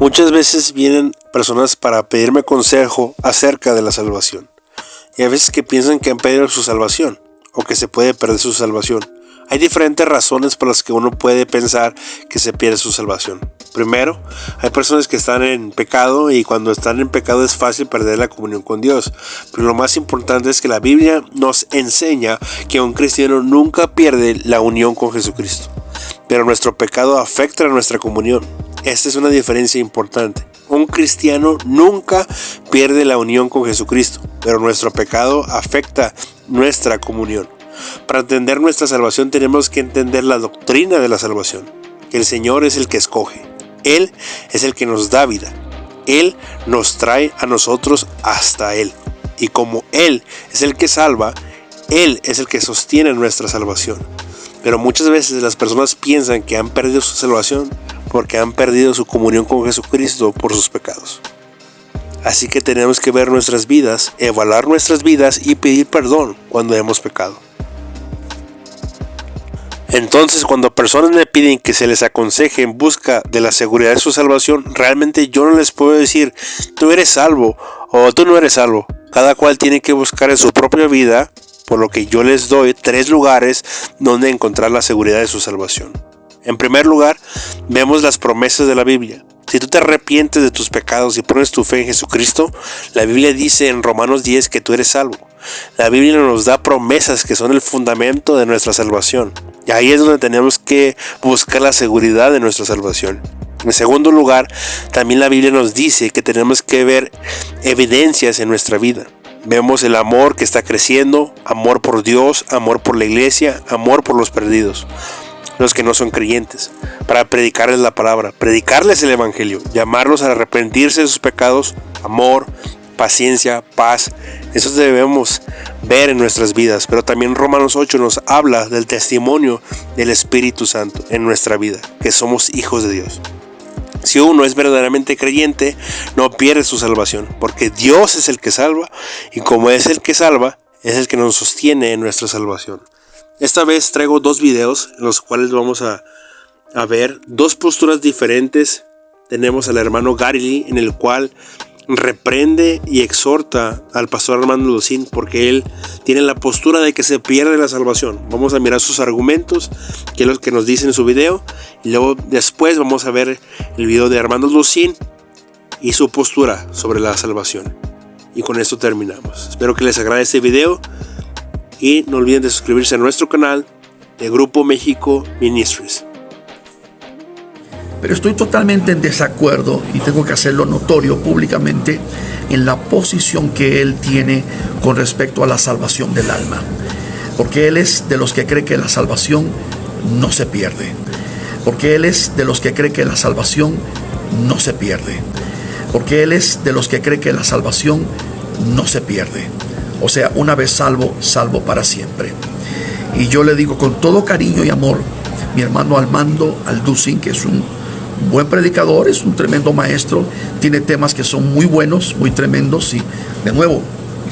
Muchas veces vienen personas para pedirme consejo acerca de la salvación. Y a veces que piensan que han perdido su salvación o que se puede perder su salvación. Hay diferentes razones por las que uno puede pensar que se pierde su salvación. Primero, hay personas que están en pecado y cuando están en pecado es fácil perder la comunión con Dios. Pero lo más importante es que la Biblia nos enseña que un cristiano nunca pierde la unión con Jesucristo. Pero nuestro pecado afecta a nuestra comunión. Esta es una diferencia importante. Un cristiano nunca pierde la unión con Jesucristo, pero nuestro pecado afecta nuestra comunión. Para entender nuestra salvación tenemos que entender la doctrina de la salvación, que el Señor es el que escoge. Él es el que nos da vida. Él nos trae a nosotros hasta Él. Y como Él es el que salva, Él es el que sostiene nuestra salvación. Pero muchas veces las personas piensan que han perdido su salvación porque han perdido su comunión con Jesucristo por sus pecados. Así que tenemos que ver nuestras vidas, evaluar nuestras vidas y pedir perdón cuando hemos pecado. Entonces, cuando personas me piden que se les aconseje en busca de la seguridad de su salvación, realmente yo no les puedo decir, tú eres salvo o tú no eres salvo. Cada cual tiene que buscar en su propia vida, por lo que yo les doy 3 lugares donde encontrar la seguridad de su salvación. En primer lugar, vemos las promesas de la Biblia. Si tú te arrepientes de tus pecados y pones tu fe en Jesucristo, la Biblia dice en Romanos 10 que tú eres salvo. La Biblia nos da promesas que son el fundamento de nuestra salvación. Y ahí es donde tenemos que buscar la seguridad de nuestra salvación. En segundo lugar, también la Biblia nos dice que tenemos que ver evidencias en nuestra vida. Vemos el amor que está creciendo, amor por Dios, amor por la iglesia, amor por los perdidos, los que no son creyentes, para predicarles la palabra, predicarles el evangelio, llamarlos a arrepentirse de sus pecados, amor, paciencia, paz. Eso debemos ver en nuestras vidas. Pero también Romanos 8 nos habla del testimonio del Espíritu Santo en nuestra vida, que somos hijos de Dios. Si uno es verdaderamente creyente, no pierde su salvación, porque Dios es el que salva, y como es el que salva, es el que nos sostiene en nuestra salvación. Esta vez traigo 2 videos en los cuales vamos a ver 2 posturas diferentes. Tenemos al hermano Gary Lee, en el cual reprende y exhorta al pastor Armando Lucín porque él tiene la postura de que se pierde la salvación. Vamos a mirar sus argumentos, que es lo que nos dice en su video, y luego después vamos a ver el video de Armando Lucín y su postura sobre la salvación. Y con esto terminamos. Espero que les agrade este video y no olviden de suscribirse a nuestro canal de Grupo México Ministries. Pero estoy totalmente en desacuerdo, y tengo que hacerlo notorio públicamente, en la posición que él tiene con respecto a la salvación del alma. Porque él es de los que cree que la salvación no se pierde. Porque él es de los que cree que la salvación no se pierde. Porque él es de los que cree que la salvación no se pierde. O sea, una vez salvo, salvo para siempre. Y yo le digo con todo cariño y amor, mi hermano Armando Alducin, que es un buen predicador, es un tremendo maestro, tiene temas que son muy buenos, muy tremendos, y de nuevo,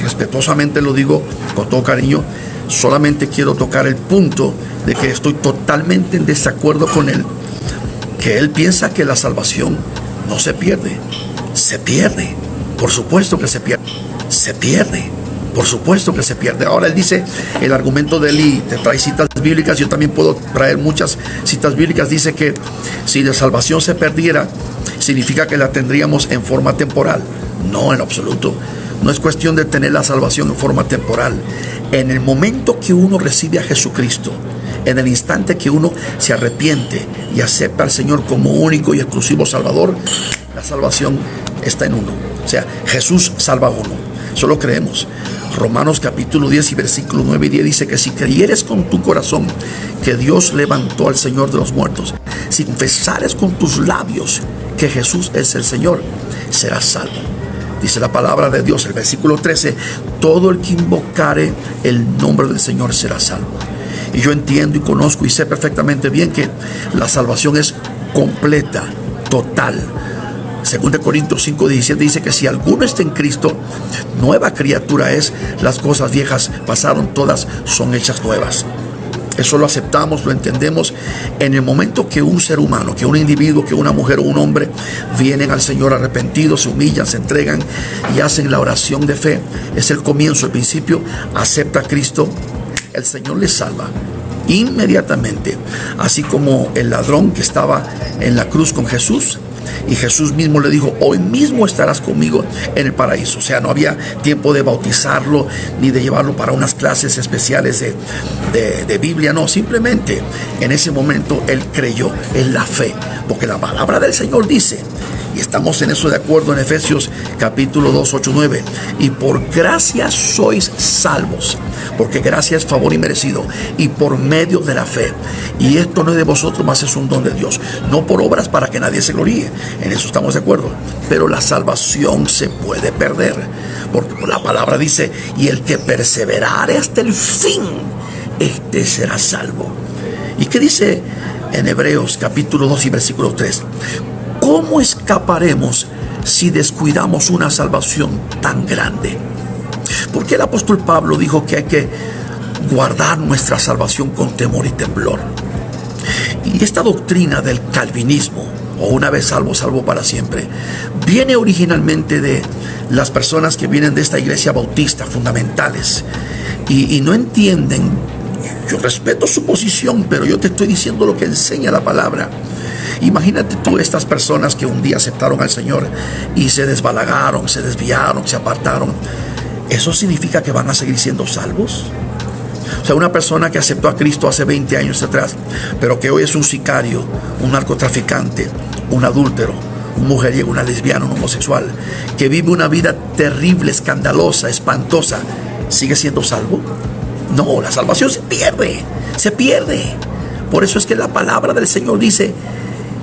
respetuosamente lo digo con todo cariño, solamente quiero tocar el punto de que estoy totalmente en desacuerdo con él, que él piensa que la salvación no se pierde. Se pierde, por supuesto que se pierde, por supuesto que se pierde. Ahora él dice, el argumento de él, y te trae citas bíblicas, yo también puedo traer muchas citas bíblicas, dice que si la salvación se perdiera, significa que la tendríamos en forma temporal. No, en absoluto. No es cuestión de tener la salvación en forma temporal. En el momento que uno recibe a Jesucristo, en el instante que uno se arrepiente y acepta al Señor como único y exclusivo Salvador, la salvación está en uno. O sea, Jesús salva a uno. Eso lo creemos. Romanos capítulo 10 y versículo 9 y 10 dice que si creyeres con tu corazón que Dios levantó al Señor de los muertos, si confesares con tus labios que Jesús es el Señor, serás salvo. Dice la palabra de Dios, el versículo 13, todo el que invocare el nombre del Señor será salvo. Y yo entiendo y conozco y sé perfectamente bien que la salvación es completa, total. 2 Corintios 5:17 dice que si alguno está en Cristo, nueva criatura es, las cosas viejas pasaron, todas son hechas nuevas. Eso lo aceptamos, lo entendemos. En el momento que un ser humano, que un individuo, que una mujer o un hombre vienen al Señor arrepentidos, se humillan, se entregan y hacen la oración de fe, es el comienzo, el principio, acepta a Cristo, el Señor les salva inmediatamente. Así como el ladrón que estaba en la cruz con Jesús, y Jesús mismo le dijo: hoy mismo estarás conmigo en el paraíso. O sea, no había tiempo de bautizarlo ni de llevarlo para unas clases especiales de Biblia. No, simplemente en ese momento él creyó en la fe, porque la palabra del Señor dice, y estamos en eso de acuerdo en Efesios capítulo 2, 8, 9: y por gracia sois salvos, porque gracia es favor inmerecido, y por medio de la fe. Y esto no es de vosotros, mas es un don de Dios, no por obras para que nadie se gloríe. En eso estamos de acuerdo. Pero la salvación se puede perder, porque la palabra dice: y el que perseverare hasta el fin, este será salvo. ¿Y qué dice en Hebreos capítulo 2 y versículo 3? ¿Cómo escaparemos si descuidamos una salvación tan grande? Porque el apóstol Pablo dijo que hay que guardar nuestra salvación con temor y temblor. Y esta doctrina del calvinismo, o una vez salvo, salvo para siempre, viene originalmente de las personas que vienen de esta iglesia bautista, fundamentales, y no entienden. Yo respeto su posición, pero yo te estoy diciendo lo que enseña la palabra. Imagínate tú estas personas que un día aceptaron al Señor y se desbalagaron, se desviaron, se apartaron. ¿Eso significa que van a seguir siendo salvos? O sea, una persona que aceptó a Cristo hace 20 años atrás, pero que hoy es un sicario, un narcotraficante, un adúltero, un mujeriego, una lesbiana, un homosexual, que vive una vida terrible, escandalosa, espantosa, ¿sigue siendo salvo? No, la salvación se pierde, se pierde. Por eso es que la palabra del Señor dice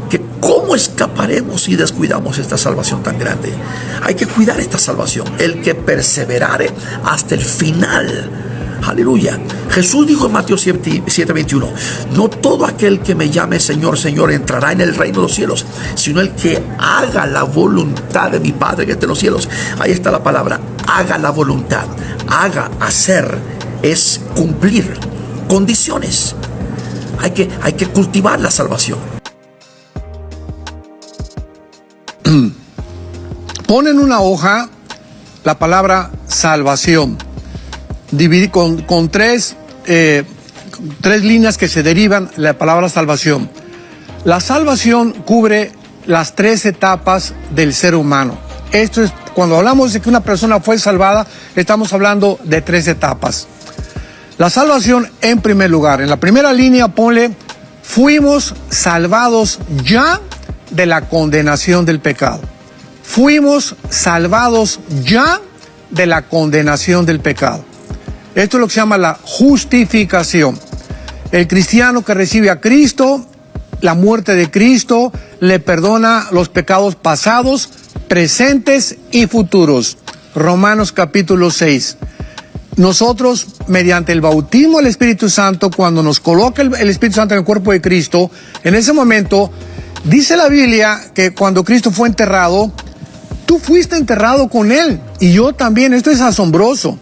que ¿cómo escaparemos si descuidamos esta salvación tan grande? Hay que cuidar esta salvación. El que perseverare hasta el final. Aleluya. Jesús dijo en Mateo 7:21: no todo aquel que me llame Señor, Señor entrará en el reino de los cielos, sino el que haga la voluntad de mi Padre que está en los cielos. Ahí está la palabra, haga la voluntad. Haga, hacer, es cumplir condiciones. Hay que cultivar la salvación. Pon en una hoja la palabra salvación. Dividí con tres líneas que se derivan de la palabra salvación. La salvación cubre las 3 etapas del ser humano. Esto es, cuando hablamos de que una persona fue salvada, estamos hablando de 3 etapas. La salvación, en primer lugar, en la primera línea ponle: fuimos salvados ya de la condenación del pecado. Fuimos salvados ya de la condenación del pecado. Esto es lo que se llama la justificación. El cristiano que recibe a Cristo, la muerte de Cristo, le perdona los pecados pasados, presentes y futuros. Romanos capítulo 6. Nosotros, mediante el bautismo del Espíritu Santo, cuando nos coloca el Espíritu Santo en el cuerpo de Cristo, en ese momento, dice la Biblia que cuando Cristo fue enterrado, tú fuiste enterrado con Él, y yo también. Esto es asombroso.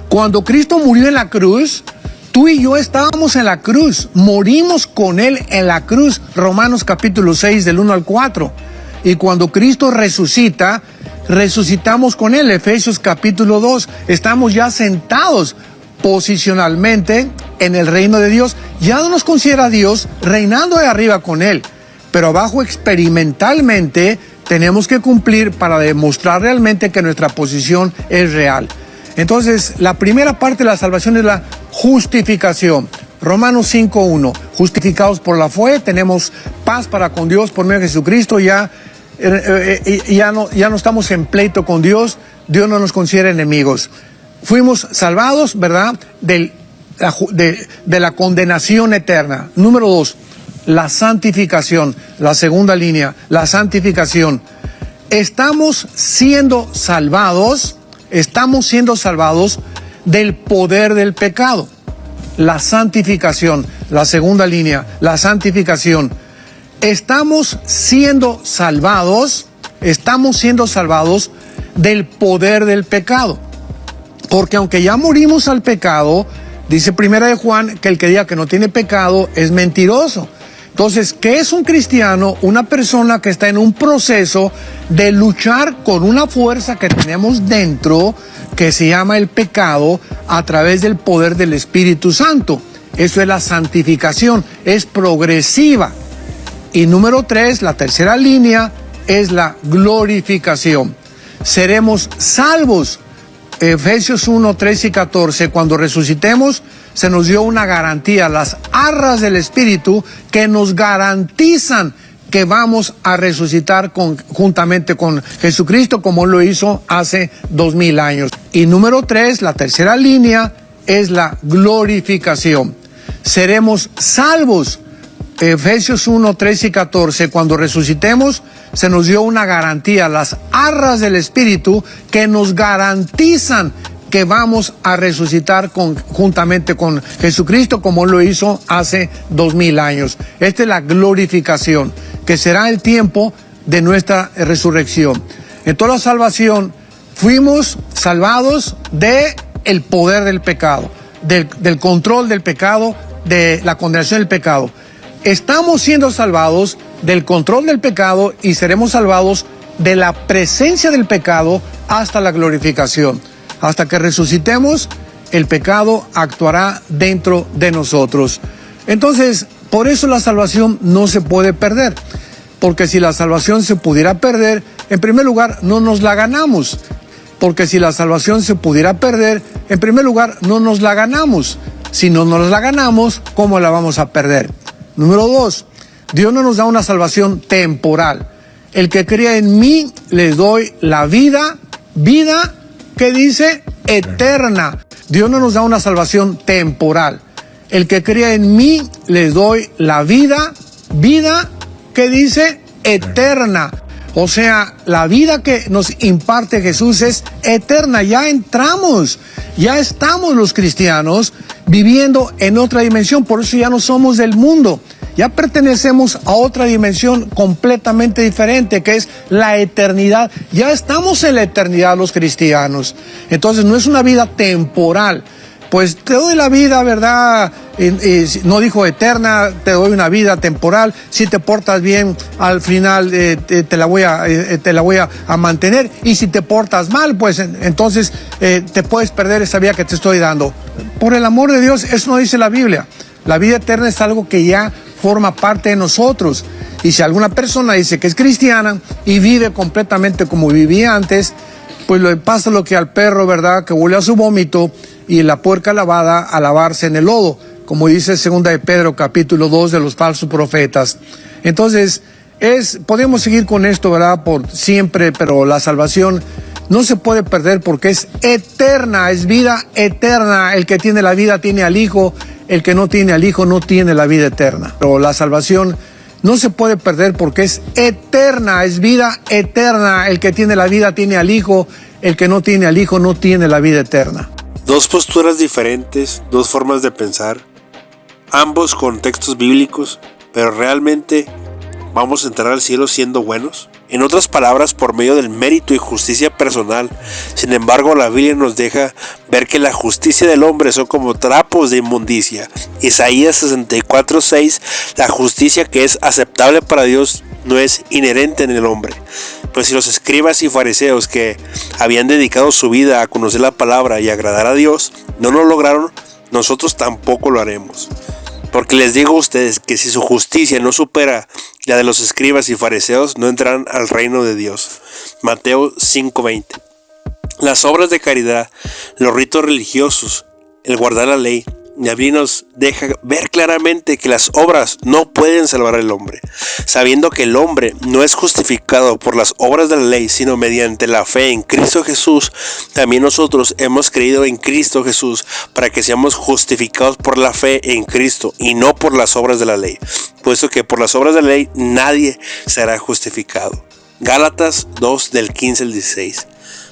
Cuando Cristo murió en la cruz, tú y yo estábamos en la cruz, morimos con Él en la cruz. Romanos capítulo 6, del 1 al 4. Y cuando Cristo resucita, resucitamos con Él. Efesios capítulo 2, estamos ya sentados posicionalmente en el reino de Dios. Ya no nos considera Dios reinando de arriba con Él, pero abajo experimentalmente tenemos que cumplir para demostrar realmente que nuestra posición es real. Entonces, la primera parte de la salvación es la justificación. Romanos 5:1, justificados por la fe, tenemos paz para con Dios por medio de Jesucristo. Ya no estamos en pleito con Dios. Dios no nos considera enemigos. Fuimos salvados, ¿verdad?, de la condenación eterna. Número 2, la santificación, la segunda línea, la santificación. Estamos siendo salvados del poder del pecado. La santificación, la segunda línea, la santificación. Estamos siendo salvados del poder del pecado. Porque aunque ya morimos al pecado, Dice Primera de Juan que el que diga que no tiene pecado es mentiroso. Entonces, ¿qué es un cristiano? Una persona que está en un proceso de luchar con una fuerza que tenemos dentro, que se llama el pecado, a través del poder del Espíritu Santo. Eso es la santificación, es progresiva. Y número 3, la tercera línea, es la glorificación. Seremos salvos. Efesios 1, 13 y 14, cuando resucitemos, se nos dio una garantía, las arras del Espíritu, que nos garantizan que vamos a resucitar juntamente con Jesucristo, como lo hizo hace 2000 años. Y número 3, la tercera línea, es la glorificación. Seremos salvos. Efesios 1, 13 y 14, cuando resucitemos, se nos dio una garantía, las arras del Espíritu, que nos garantizan que vamos a resucitar juntamente con Jesucristo, como lo hizo hace 2000 años. Esta es la glorificación, que será el tiempo de nuestra resurrección. En toda la salvación, fuimos salvados del poder del pecado, del control del pecado, de la condenación del pecado. Estamos siendo salvados del control del pecado y seremos salvados de la presencia del pecado hasta la glorificación. Hasta que resucitemos, el pecado actuará dentro de nosotros. Entonces, por eso la salvación no se puede perder. Porque si la salvación se pudiera perder, en primer lugar, no nos la ganamos. Porque si la salvación se pudiera perder, en primer lugar, no nos la ganamos. Si no nos la ganamos, ¿cómo la vamos a perder? Número 2, Dios no nos da una salvación temporal. El que crea en mí, les doy la vida, ¿qué dice? Eterna. Dios no nos da una salvación temporal. El que crea en mí, les doy la vida, ¿qué dice? Eterna. O sea, la vida que nos imparte Jesús es eterna. Ya entramos, ya estamos los cristianos viviendo en otra dimensión. Por eso ya no somos del mundo. Ya pertenecemos a otra dimensión completamente diferente, que es la eternidad. Ya estamos en la eternidad los cristianos. Entonces no es una vida temporal. Pues te doy la vida, ¿verdad? No dijo eterna, te doy una vida temporal. Si te portas bien, al final te la voy a mantener. Y si te portas mal, pues entonces te puedes perder esa vida que te estoy dando. Por el amor de Dios, eso no dice la Biblia. La vida eterna es algo que ya forma parte de nosotros. Y si alguna persona dice que es cristiana y vive completamente como vivía antes, pues le pasa lo que al perro, ¿verdad? Que huele a su vómito, y la puerca lavada a lavarse en el lodo, como dice 2 de Pedro capítulo 2 de los falsos profetas. Entonces, podemos seguir con esto, ¿verdad? Por siempre, pero la salvación no se puede perder porque es eterna, es vida eterna. El que tiene la vida tiene al Hijo, el que no tiene al Hijo no tiene la vida eterna. Pero la salvación no se puede perder porque es eterna, es vida eterna. El que tiene la vida tiene al Hijo, el que no tiene al Hijo no tiene la vida eterna. Dos posturas diferentes, dos formas de pensar, ambos con textos bíblicos, pero realmente ¿vamos a entrar al cielo siendo buenos? En otras palabras, por medio del mérito y justicia personal. Sin embargo, la Biblia nos deja ver que la justicia del hombre son como trapos de inmundicia. Isaías 64:6, la justicia que es aceptable para Dios no es inherente en el hombre. Pues si los escribas y fariseos que habían dedicado su vida a conocer la palabra y agradar a Dios, no lo lograron, nosotros tampoco lo haremos. Porque les digo a ustedes que si su justicia no supera la de los escribas y fariseos, no entrarán al reino de Dios. Mateo 5:20. Las obras de caridad, los ritos religiosos, el guardar la ley, la Biblia nos deja ver claramente que las obras no pueden salvar al hombre, sabiendo que el hombre no es justificado por las obras de la ley, sino mediante la fe en Cristo Jesús. También nosotros hemos creído en Cristo Jesús para que seamos justificados por la fe en Cristo y no por las obras de la ley, puesto que por las obras de la ley nadie será justificado. Gálatas 2 del 15 al 16.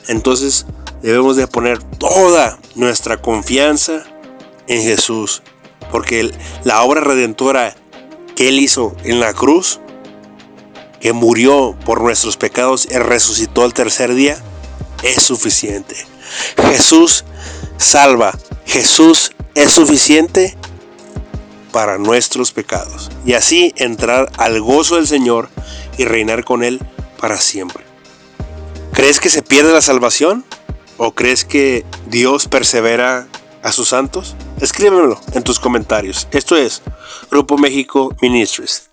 Entonces debemos de poner toda nuestra confianza en Jesús, porque la obra redentora que Él hizo en la cruz, que murió por nuestros pecados y resucitó al tercer día, es suficiente. Jesús salva, Jesús es suficiente para nuestros pecados, y así entrar al gozo del Señor y reinar con Él para siempre. ¿Crees que se pierde la salvación? ¿O crees que Dios persevera a sus santos? Escríbemelo en tus comentarios. Esto es Grupo México Ministries.